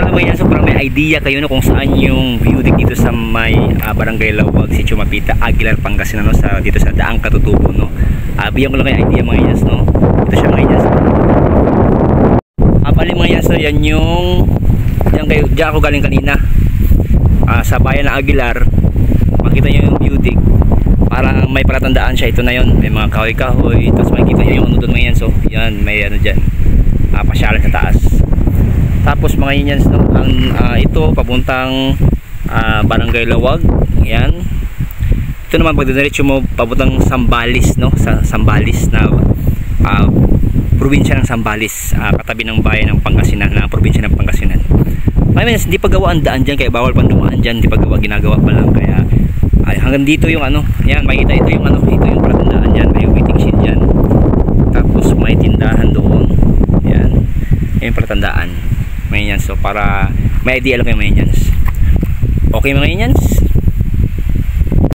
lang mga yan, so para may idea kayo no, kung saan yung view deck dito sa may Barangay Lawag, Sitio Mapita, Aguilar, Pangasinan no, sa, dito sa Daang Katutubo no. Bigyan ko lang kayo idea mga yan no. Ito siya mga yan. Bali mga yan, so yan yung diyan ako galing kanina. Sa bayan ng Aguilar, makita nyo yung view deck. Parang may palatandaan siya, ito na yon, may mga kahoy-kahoy, tapos makikita nyo yung ano doon mga yan, so yan, may ano dyan, pasyalan sa taas. Tapos mga yan, no, ito papuntang Barangay Lawag, yan. Ito naman pag diretso mo papuntang Sambales no, sa Sambales na probinsya ng Sambales, katabi ng bayan ng Pangasinan, na probinsya ng Pangasinan. May hindi pa gawa ang daan dyan, kaya bawal pang dumaan dyan, hindi pa ginagawa pa lang, kaya hanggang dito yung ano, yan, makikita ito yung ano, ito yung palatandaan dyan, may waiting shed dyan, tapos may tindahan doon, yan, yung palatandaan, may yan, so para may idea lang kayo mga yan. Okay mga yan,